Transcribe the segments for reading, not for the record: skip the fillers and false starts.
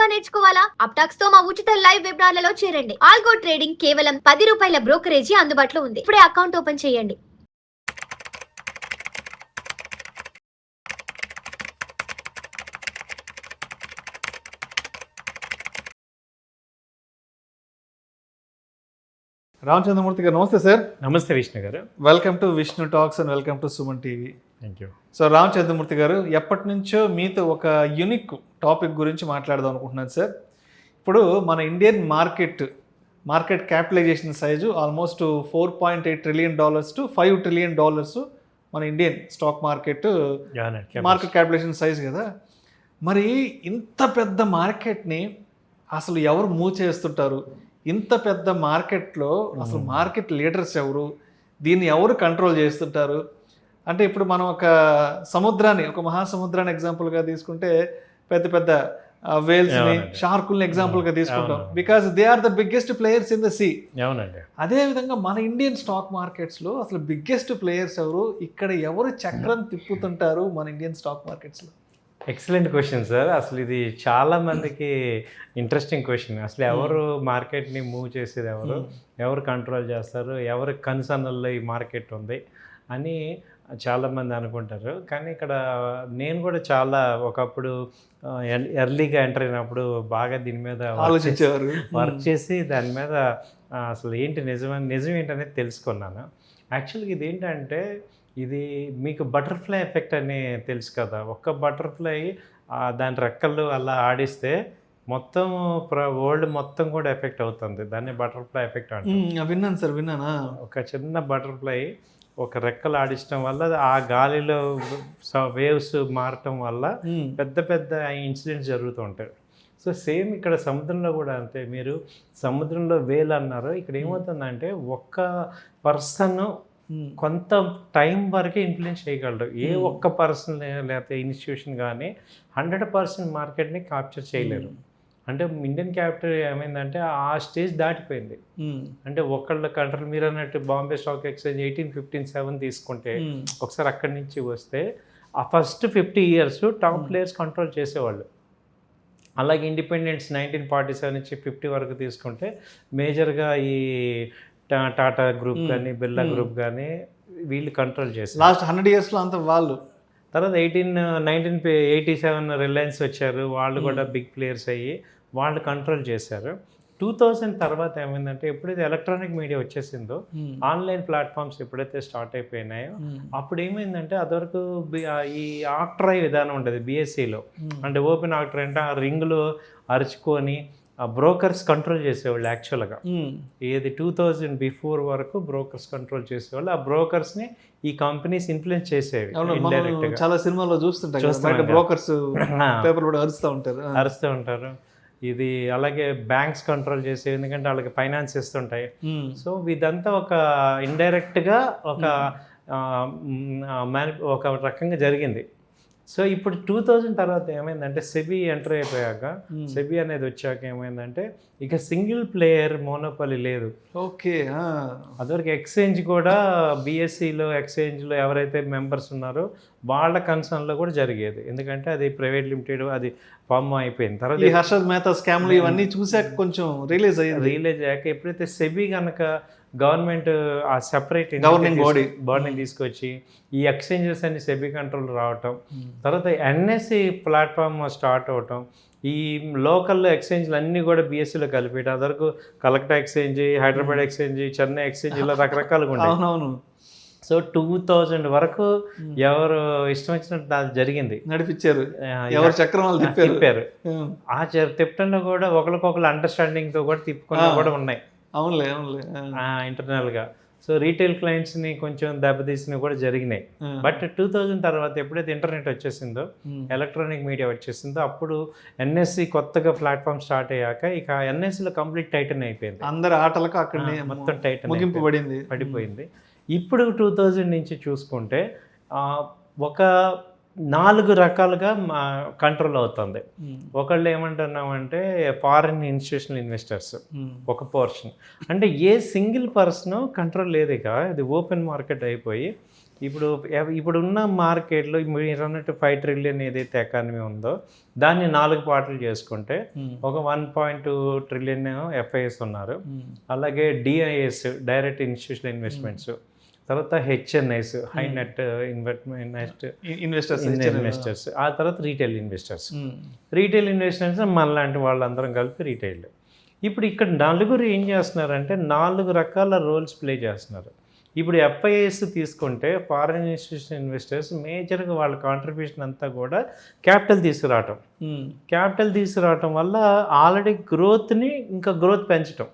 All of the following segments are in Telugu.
గా నేర్చుకోవాలా? అప్టాక్స్ తో మా ఉచిత లైవ్ వెబినార్లలో చేరండి. ఆల్గో ట్రేడింగ్ కేవలం ₹10 బ్రోకరేజీ అందుబాటులో ఉంది. ఇప్పుడే అకౌంట్ ఓపెన్ చేయండి. రామచంద్రమూర్తి గారు నమస్తే సార్. నమస్తే విష్ణు గారు. Welcome to Vishnu talks and welcome to Suman TV. Thank you. So Ramachandramurthy గారు, ఎప్పటి నుంచో మీతో ఒక యూనిక్ టాపిక్ గురించి మాట్లాడదాం అనుకుంటున్నాను సార్. ఇప్పుడు మన Indian market capitalization size almost $4.8 trillion to $5 trillion మన Indian stock market capitalization size కదా. మరి ఇంత పెద్ద మార్కెట్ని అసలు ఎవరు మూవ్ చేస్తుంటారు? ఇంత పెద్ద మార్కెట్లో అసలు మార్కెట్ లీడర్స్ ఎవరు? దీన్ని ఎవరు కంట్రోల్ చేస్తుంటారు? అంటే ఇప్పుడు మనం ఒక మహాసముద్రాన్ని ఎగ్జాంపుల్గా తీసుకుంటే పెద్ద పెద్ద వేల్స్ని, షార్కుల్ని ఎగ్జాంపుల్గా తీసుకుంటాం, because they are the biggest players in the sea. అవునండి. అదేవిధంగా మన ఇండియన్ స్టాక్ మార్కెట్స్లో అసలు బిగ్గెస్ట్ ప్లేయర్స్ ఎవరు? ఇక్కడ ఎవరు చక్రం తిప్పుతుంటారు మన ఇండియన్ స్టాక్ మార్కెట్స్లో? Excellent question sir. అసలు ఇది చాలా మందికి ఇంట్రెస్టింగ్ క్వశ్చన్. అసలు ఎవరు మార్కెట్ని మూవ్ చేసేది, ఎవరు కంట్రోల్ చేస్తారు, ఎవరి కన్సర్న్లో ఈ మార్కెట్ ఉంది అని చాలామంది అనుకుంటారు. కానీ ఇక్కడ నేను కూడా చాలా ఒకప్పుడు ఎర్లీగా ఎంటర్ అయినప్పుడు బాగా దీని మీద ఆలోచించేవారు, వర్క్ చేసి దాని మీద అసలు నిజం ఏంటనేది తెలుసుకున్నాను. యాక్చువల్గా ఇది ఏంటంటే, ఇది మీకు బటర్ఫ్లై ఎఫెక్ట్ అని తెలుసు కదా. ఒక్క బటర్ఫ్లై దాని రెక్కలు అలా ఆడిస్తే మొత్తం వరల్డ్ మొత్తం కూడా ఎఫెక్ట్ అవుతుంది. దాన్ని బటర్ఫ్లై ఎఫెక్ట్ అంటే విన్నాను సార్, విన్నానా. ఒక చిన్న బటర్ఫ్లై ఒక రెక్కలు ఆడించడం వల్ల ఆ గాలిలో వేవ్స్ మారటం వల్ల పెద్ద పెద్ద ఇన్సిడెంట్స్ జరుగుతూ ఉంటాయి. సో సేమ్ ఇక్కడ సముద్రంలో కూడా అంతే. మీరు సముద్రంలో వేలు అన్నారు, ఇక్కడ ఏమవుతుందంటే ఒక్క పర్సన్ కొంత టైం వరకే ఇన్ఫ్లుయెన్స్ చేయగలరు. ఏ ఒక్క పర్సన్ లేకపోతే ఇన్స్టిట్యూషన్ కానీ 100% మార్కెట్ని క్యాప్చర్ చేయలేరు. అంటే ఇండియన్ క్యాపిటల్ ఏమైందంటే ఆ స్టేజ్ దాటిపోయింది. అంటే ఒకళ్ళ కంట్రోల్, మీరు అన్నట్టు బాంబే స్టాక్ ఎక్స్చేంజ్ 1857 తీసుకుంటే ఒకసారి అక్కడి నుంచి వస్తే ఆ first 50 years top players control చేసేవాళ్ళు. అలాగే ఇండిపెండెన్స్ 1947 నుంచి 50 వరకు తీసుకుంటే మేజర్గా ఈ టాటా గ్రూప్ కానీ, బిర్లా గ్రూప్ కానీ వీళ్ళు కంట్రోల్ చేశారు. లాస్ట్ 100 yearsలో అంత వాళ్ళు. తర్వాత 1987 రిలయన్స్ వచ్చారు, వాళ్ళు కూడా బిగ్ ప్లేయర్స్ అయ్యి వాళ్ళు కంట్రోల్ చేశారు. 2000 తర్వాత ఏమైందంటే, ఎప్పుడైతే ఎలక్ట్రానిక్ మీడియా వచ్చేసిందో, ఆన్లైన్ ప్లాట్ఫామ్స్ ఎప్పుడైతే స్టార్ట్ అయిపోయినాయో అప్పుడు ఏమైందంటే, అదివరకు ఈ ఆక్ట్రై విధానం ఉంటుంది బీఎస్సీలో. అంటే ఓపెన్ ఆక్టర్ అంటే ఆ రింగ్లో అరుచుకొని ఆ బ్రోకర్స్ కంట్రోల్ చేసేవాళ్ళు. యాక్చువల్గా ఏది 2000 బిఫోర్ వరకు బ్రోకర్స్ కంట్రోల్ చేసేవాళ్ళు. ఆ బ్రోకర్స్ని ఈ కంపెనీస్ ఇన్ఫ్లుయెన్స్ చేసేవి. చాలా సినిమాల్లో చూస్తుంటారు, బ్రోకర్స్ పేపర్ కూడా అరుస్తూ ఉంటారు. ఇది అలాగే బ్యాంక్స్ కంట్రోల్ చేసేవి, ఎందుకంటే వాళ్ళకి ఫైనాన్స్ ఇస్తుంటాయి. సో ఇదంతా ఒక ఇండైరెక్ట్గా ఒక రకంగా జరిగింది. సో ఇప్పుడు 2000 తర్వాత ఏమైందంటే, సెబీ ఎంటర్ అయిపోయాక, సెబీ అనేది వచ్చాక ఏమైందంటే, ఇక సింగిల్ ప్లేయర్ మోనోపలి లేదు. ఓకే. అదివరకు ఎక్స్చేంజ్ కూడా బీఎస్సీలో ఎక్స్చేంజ్లో ఎవరైతే మెంబర్స్ ఉన్నారో వాళ్ళ కన్సర్న్లో కూడా జరిగేది. ఎందుకంటే అది ప్రైవేట్ లిమిటెడ్, అది ఫామ్ అయిపోయింది. తర్వాత హర్షద్ మెహతా స్కామ్లు ఇవన్నీ చూసాక కొంచెం రిలీజ్ అయ్యాక ఎప్పుడైతే సెబీ కనుక గవర్నమెంట్ ఆ సెపరేట్ గవర్నింగ్ బాడీని తీసుకొచ్చి ఈ ఎక్స్చేంజెస్ అన్ని సెబీ కంట్రోల్ రావటం, తర్వాత ఎన్ఎస్సి ప్లాట్ఫామ్ స్టార్ట్ అవటం, ఈ లోకల్ ఎక్స్చేంజ్లు అన్నీ కూడా బీఎస్సీలో కలిపేయటం. అదరకు Calcutta exchange, Hyderabad exchange, Chennai exchange, ఇలా రకరకాలుగా ఉంటాయి. సో 2000 వరకు ఎవరు ఇష్టం వచ్చినట్టు దాన్ని జరిగింది, నడిపించారు, ఎవరు చక్రం తిప్పారు. ఆ తిప్పడంలో కూడా ఒకరికొకరు అండర్స్టాండింగ్తో కూడా తిప్పుకున్నా కూడా ఉన్నాయి. అవునులే ఇంటర్నల్గా. సో రీటైల్ క్లయింట్స్ని కొంచెం దెబ్బతీసినవి కూడా జరిగినాయి. బట్ 2000 తర్వాత ఎప్పుడైతే ఇంటర్నెట్ వచ్చేసిందో, ఎలక్ట్రానిక్ మీడియా వచ్చేసిందో, అప్పుడు ఎన్ఎస్సి కొత్తగా ప్లాట్ఫామ్ స్టార్ట్ అయ్యాక ఇక ఎన్ఎస్సిలో కంప్లీట్ టైటన్ అయిపోయింది. అందరు ఆటలకు అక్కడ మొత్తం టైటన్ పడిపోయింది. ఇప్పుడు 2000 నుంచి చూసుకుంటే ఒక 4 రకాలుగా కంట్రోల్ అవుతుంది. ఒకళ్ళు ఏమంటున్నామంటే ఫారిన్ ఇన్స్టిట్యూషనల్ ఇన్వెస్టర్స్ ఒక పోర్షన్. అంటే ఏ సింగిల్ పర్సన్ కంట్రోల్ లేదు, ఇక ఇది ఓపెన్ మార్కెట్ అయిపోయి ఇప్పుడున్న మార్కెట్లో మీరు అన్నట్టు 5 ట్రిలియన్ ఏదైతే ఎకానమీ ఉందో దాన్ని 4 పార్ట్లు చేసుకుంటే ఒక 1.2 ట్రిలియన్ ఎఫ్ఐఎస్ ఉన్నారు. అలాగే డిఐఎస్ డైరెక్ట్ ఇన్స్టిట్యూషనల్ ఇన్వెస్ట్మెంట్స్, తర్వాత హెచ్ఎన్ఐస్ హై నెట్ ఇన్వెస్టర్స్, ఆ తర్వాత రీటైల్ ఇన్వెస్టర్స్ మనలాంటి వాళ్ళందరం కలిపి రీటైల్. ఇప్పుడు ఇక్కడ నలుగురు ఏం చేస్తున్నారంటే 4 రకాల రోల్స్ ప్లే చేస్తున్నారు. ఇప్పుడు ఎఫ్ఐఎస్ తీసుకుంటే ఫారిన్ ఇన్స్టిట్యూషన్ ఇన్వెస్టర్స్ మేజర్గా వాళ్ళ కాంట్రిబ్యూషన్ అంతా కూడా క్యాపిటల్ తీసుకురావటం వల్ల ఆల్రెడీ గ్రోత్ని ఇంకా గ్రోత్ పెంచడం.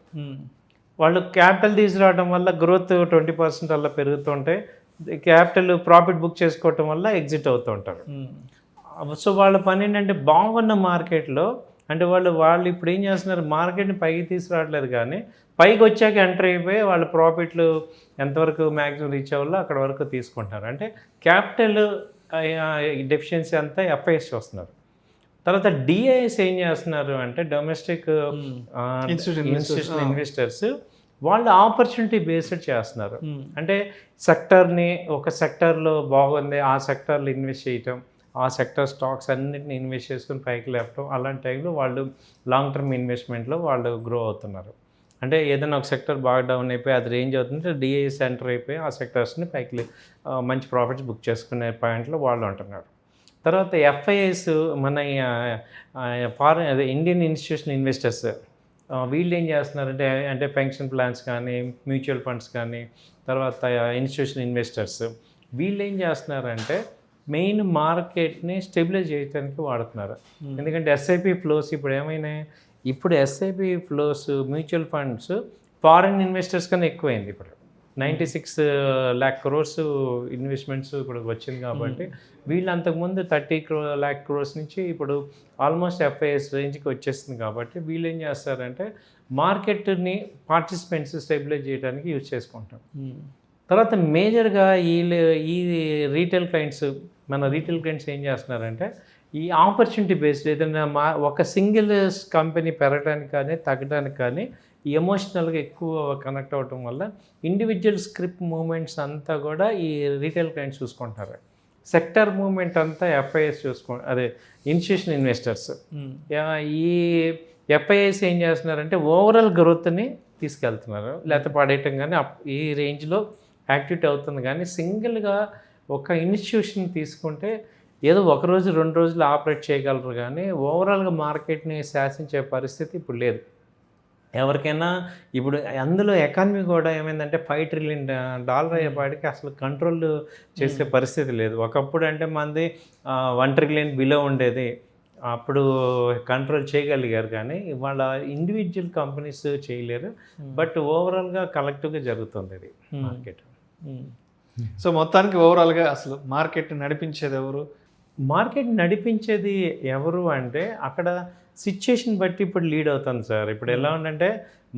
వాళ్ళు క్యాపిటల్ తీసుకురావడం వల్ల గ్రోత్ 20% అలా పెరుగుతుంటే క్యాపిటల్ ప్రాఫిట్ బుక్ చేసుకోవటం వల్ల ఎగ్జిట్ అవుతూ ఉంటారు. సో వాళ్ళ పని ఏంటంటే బాగున్న మార్కెట్లో అంటే వాళ్ళు ఇప్పుడు ఏం చేస్తున్నారు, మార్కెట్ని పైకి తీసుకురావట్లేదు కానీ పైకి వచ్చాక ఎంటర్ అయిపోయి వాళ్ళ ప్రాఫిట్లు ఎంతవరకు మ్యాక్సిమం రీచ్ అవ్వాలో అక్కడ వరకు తీసుకుంటున్నారు. అంటే క్యాపిటల్ డెఫిషియన్సీ అంతా ఎఫ్ఐఎస్ వస్తున్నారు. తర్వాత డిఐఎస్ ఏం చేస్తున్నారు అంటే డొమెస్టిక్ ఇన్స్టిట్యూషనల్ ఇన్వెస్టర్స్ వాళ్ళు ఆపర్చునిటీ బేస్డ్ చేస్తున్నారు. అంటే ఒక సెక్టర్లో బాగుంది ఆ సెక్టర్లో ఇన్వెస్ట్ చేయటం, ఆ సెక్టర్ స్టాక్స్ అన్నిటిని ఇన్వెస్ట్ చేసుకుని పైకి లేపటం, అలాంటి టైంలో వాళ్ళు లాంగ్ టర్మ్ ఇన్వెస్ట్మెంట్లో వాళ్ళు గ్రో అవుతున్నారు. అంటే ఏదైనా ఒక సెక్టర్ బాగా డౌన్ అయిపోయి అది రేంజ్ అవుతుంటే డిఐఎస్ ఎంటర్ అయిపోయి ఆ సెక్టర్స్ని పైకి మంచి ప్రాఫిట్స్ బుక్ చేసుకునే పాయింట్లో వాళ్ళు ఉంటున్నారు. తర్వాత ఎఫ్ఐఎస్ మన ఇండియన్ ఇన్స్టిట్యూషనల్ ఇన్వెస్టర్స్ వీళ్ళు ఏం చేస్తున్నారంటే అంటే పెన్షన్ ప్లాన్స్ కానీ మ్యూచువల్ ఫండ్స్ కానీ తర్వాత ఇన్స్టిట్యూషనల్ ఇన్వెస్టర్స్ వీళ్ళు ఏం చేస్తున్నారంటే మెయిన్ మార్కెట్ని స్టెబిలైజ్ చేయడానికి వాడుతున్నారు. ఎందుకంటే ఎస్ఐపి ఫ్లోస్ ఇప్పుడు ఏమైనాయి, ఇప్పుడు SIP flows mutual funds foreign investors కన్నా ఎక్కువైంది. ఇప్పుడు 96 lakh crores ఇన్వెస్ట్మెంట్స్ ఇప్పుడు వచ్చింది కాబట్టి వీళ్ళు అంతకుముందు 30 lakh crores నుంచి ఇప్పుడు ఆల్మోస్ట్ ఎఫ్ఐఎస్ రేంజ్కి వచ్చేస్తుంది. కాబట్టి వీళ్ళు ఏం చేస్తారంటే మార్కెట్ని పార్టిసిపెంట్స్ స్టెబిలైజ్ చేయడానికి యూజ్ చేసుకుంటాం. తర్వాత మేజర్గా ఈ రీటైల్ క్లయింట్స్ ఏం చేస్తున్నారంటే ఈ ఆపర్చునిటీ బేస్డ్ ఏదైనా ఒక సింగిల్ కంపెనీ పెరగడానికి కానీ తగ్గడానికి కానీ ఎమోషనల్గా ఎక్కువ కనెక్ట్ అవ్వటం వల్ల ఇండివిజువల్ స్క్రిప్ట్ మూమెంట్స్ అంతా కూడా ఈ రీటైల్ క్లయింట్స్ చూసుకుంటారు. సెక్టర్ మూమెంట్ అంతా ఎఫ్ఐఎస్ అదే ఇన్స్టిట్యూషనల్ ఇన్వెస్టర్స్. ఈ ఎఫ్ఐఎస్ ఏం చేస్తున్నారంటే ఓవరాల్ గ్రోత్ని తీసుకెళ్తున్నారు, లేకపోతే పడేయటం కానీ ఈ రేంజ్లో యాక్టివిటీ అవుతుంది. కానీ సింగిల్గా ఒక ఇన్స్టిట్యూషన్ తీసుకుంటే ఏదో 1 రోజు 2 రోజులు ఆపరేట్ చేయగలరు కానీ ఓవరాల్గా మార్కెట్ని శాసించే పరిస్థితి ఇప్పుడు లేదు ఎవరికైనా. ఇప్పుడు అందులో ఎకానమీ కూడా ఏమైందంటే $5 trillion అయ్యేపాటికి అసలు కంట్రోల్ చేసే పరిస్థితి లేదు. ఒకప్పుడు అంటే మనది 1 trillion బిలో ఉండేది, అప్పుడు కంట్రోల్ చేయగలిగారు. కానీ ఇవాళ ఇండివిజువల్ కంపెనీస్ చేయలేరు. బట్ ఓవరాల్గా కలెక్టివ్గా జరుగుతుంది ఇది మార్కెట్. సో మొత్తానికి ఓవరాల్గా అసలు మార్కెట్ నడిపించేది ఎవరు? మార్కెట్ నడిపించేది ఎవరు అంటే అక్కడ సిచ్యుయేషన్ బట్టి ఇప్పుడు లీడ్ అవుతుంది సార్. ఇప్పుడు ఎలా ఉందంటే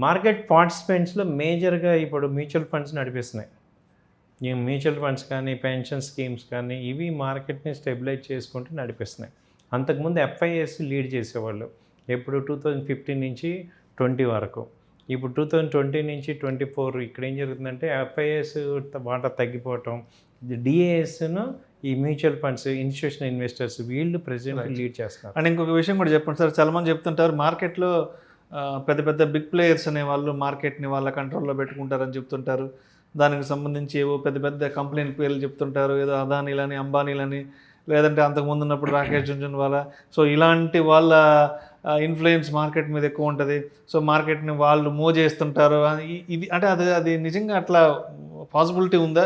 మార్కెట్ పార్టిసిపెంట్స్లో మేజర్గా ఇప్పుడు మ్యూచువల్ ఫండ్స్ నడిపిస్తున్నాయి. ఈ మ్యూచువల్ ఫండ్స్ కానీ పెన్షన్ స్కీమ్స్ కానీ ఇవి మార్కెట్ని స్టెబిలైజ్ చేసుకుంటూ నడిపిస్తున్నాయి. అంతకుముందు ఎఫ్ఐఎస్ లీడ్ చేసేవాళ్ళు ఎప్పుడు 2015 నుంచి 20 వరకు. ఇప్పుడు 2020 నుంచి 24 ఇక్కడ ఏం జరుగుతుందంటే ఎఫ్ఐఎస్ వాటా తగ్గిపోవటం, డిఏఎస్ను ఈ మ్యూచువల్ ఫండ్స్ ఇన్స్టిట్యూషనల్ ఇన్వెస్టర్స్ వీళ్ళు ప్రెజెంట్ లీడ్ చేస్తున్నారు. అండ్ ఇంకొక విషయం కూడా చెప్పండి సార్, చాలామంది చెప్తుంటారు మార్కెట్లో పెద్ద పెద్ద బిగ్ ప్లేయర్స్ అనే వాళ్ళు మార్కెట్ని వాళ్ళ కంట్రోల్లో పెట్టుకుంటారని చెప్తుంటారు. దానికి సంబంధించి ఏవో పెద్ద పెద్ద కంపెనీల పేర్లు చెప్తుంటారు, ఏదో అదానీలని అంబానీలని, లేదంటే అంతకుముందు ఉన్నప్పుడు రాకేష్ జుంజున్వాలా. సో ఇలాంటి వాళ్ళ ఇన్ఫ్లుయెన్స్ మార్కెట్ మీద ఎక్కువ ఉంటుంది. సో మార్కెట్ని వాళ్ళు మూవ్ చేస్తుంటారు. ఇది అంటే అది నిజంగా అట్లా పాసిబిలిటీ ఉందా?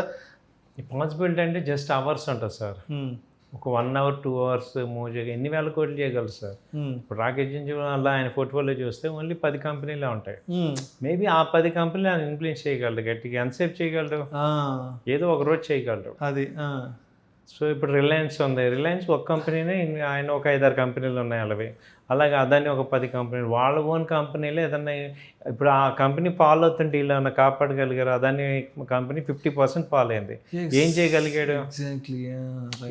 పాసిబిలిటీ అంటే జస్ట్ అవర్స్ ఉంటుంది సార్. ఒక 1 hour 2 hours మూవ్ ఎన్ని వేల కోట్లు చేయగలరు సార్. ఇప్పుడు రాకేష్ జుంజున్వాలా ఆయన పోర్ట్ఫోలియో చూస్తే ఓన్లీ 10 కంపెనీలే ఉంటాయి. మేబీ ఆ 10 కంపెనీలు ఆయన ఇన్ఫ్లుయెన్స్ చేయగలరు గట్టిగా. ఎంతసేపు చేయగలరు? ఏదో ఒక రోజు చేయగలరు అది. సో ఇప్పుడు రిలయన్స్ ఉంది, రిలయన్స్ ఒక కంపెనీనే, ఆయన ఒక 5-6 కంపెనీలు ఉన్నాయి అలాగే. అలాగే అదాని ఒక 10 కంపెనీలు, వాళ్ళ ఓన్ కంపెనీలే ఏదన్నా ఇప్పుడు ఆ కంపెనీ ఫాలో అవుతుంటే ఇలా ఏమన్నా కాపాడగలిగారు? అదాని కంపెనీ 50% ఫాలో అయింది, ఏం చేయగలిగాడు?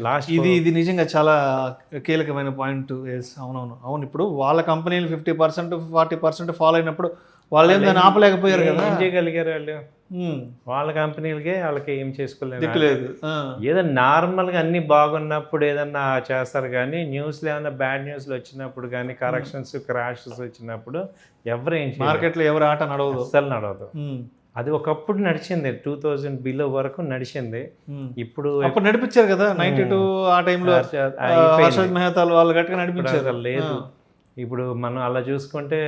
లాస్ట్ ఇది నిజంగా చాలా కీలకమైన పాయింట్. అవును ఇప్పుడు వాళ్ళ కంపెనీలు 50% 40% ఫాలో అయినప్పుడు వాళ్ళు ఏం దాన్ని ఆపలేకపోయారు కదా, ఏం చేయగలిగారు వాళ్ళు? వాళ్ళ కంపెనీలకే వాళ్ళకి ఏం చేసుకోలేదు. దిక్కులేదు. ఏదో నార్మల్గా అన్ని బాగున్నప్పుడు ఏదన్నా చేస్తారు, కానీ న్యూస్లో ఏమైనా బ్యాడ్ న్యూస్లు వచ్చినప్పుడు కానీ కరెక్షన్స్ క్రాషెస్ వచ్చినప్పుడు ఎవరు ఏం చేయరు. మార్కెట్లో ఎవరు ఆట నడవదు, అస్సలు నడవదు. అది ఒకప్పుడు నడిచింది, 2000 బిలో వరకు నడిచింది. ఇప్పుడు అప్పుడు నడిపించారు కదా 92 ఆ టైంలో హర్షద్ మెహతా వాళ్ళు గట్టిగా నడిపించారు. లేదు, ఇప్పుడు మనం అలా చూసుకుంటే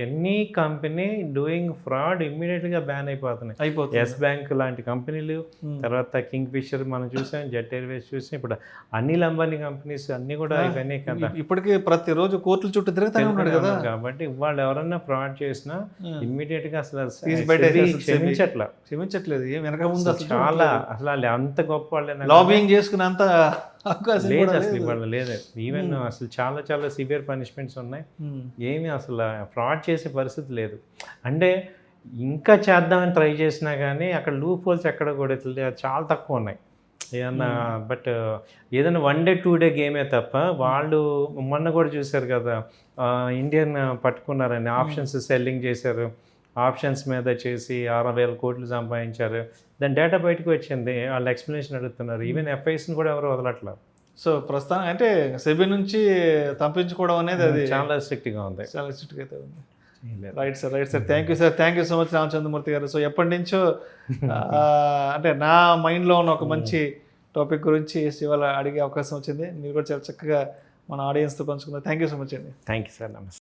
ఎనీ కంపెనీ డూయింగ్ ఫ్రాడ్ ఇమ్మీడియట్గా బ్యాన్ అయిపోతున్నాయి. ఎస్ బ్యాంక్ లాంటి కంపెనీలు, తర్వాత కింగ్ ఫిషర్ మనం చూసాం, జెట్ ఎయిర్వేస్ చూసాం, ఇప్పుడు అనిల్ అంబానీ కంపెనీస్ అన్ని కూడా ఇవన్నీ కదా. ఇప్పటికీ ప్రతిరోజు కోర్టుల చుట్టూ తిరుగుతూనే ఉన్నాడు కదా. కాబట్టి వాళ్ళు ఎవరన్నా ఫ్రాడ్ చేసినా ఇమ్మీడియట్ గా అసలు క్షమించట్లేదు. ఏం వెనక ముందు చాలా అసలు అంత గొప్ప వాళ్ళే లాబింగ్ చేసుకున్నంత అవకాశం లేదు అసలు ఇవాళ లేదు. ఈవెన్ అసలు చాలా చాలా సివియర్ పనిష్మెంట్స్ ఉన్నాయి. ఏమి అసలు ఫ్రాడ్ చేసే పరిస్థితి లేదు. అంటే ఇంకా చేద్దామని ట్రై చేసినా కానీ అక్కడ లూప్ హోల్స్ ఎక్కడ కూడా చాలా తక్కువ ఉన్నాయి ఏదన్నా. బట్ ఏదైనా 1 డే 2 డే గేమే తప్ప వాళ్ళు మొన్న కూడా చూశారు కదా, ఇండియన్ పట్టుకున్నారని ఆప్షన్స్ సెల్లింగ్ చేశారు, ఆప్షన్స్ మీద చేసి 6,000 కోట్లు సంపాదించారు. దాని డేటా బయటకు వచ్చింది, వాళ్ళు ఎక్స్ప్లెనేషన్ అడుగుతున్నారు. ఈవెన్ ఎఫ్ఐస్ని కూడా ఎవరు వదలట్లేదు. సో ప్రస్తుతం అంటే సెబీ నుంచి తప్పించుకోవడం అనేది అది చాలా స్ట్రిక్ట్గా ఉంది, చాలా స్ట్రిక్ట్గా అయితే ఉంది. Right sir, right sir, thank you so much Ramachandramurthy గారు. సో ఎప్పటి నుంచో అంటే నా మైండ్లో ఉన్న ఒక మంచి టాపిక్ గురించి ఇవాళ అడిగే అవకాశం వచ్చింది. మీరు కూడా చాలా చక్కగా మన ఆడియన్స్తో పంచుకున్నారు. థ్యాంక్ యూ సో మచ్ అండి. థ్యాంక్ యూ సార్, నమస్తే.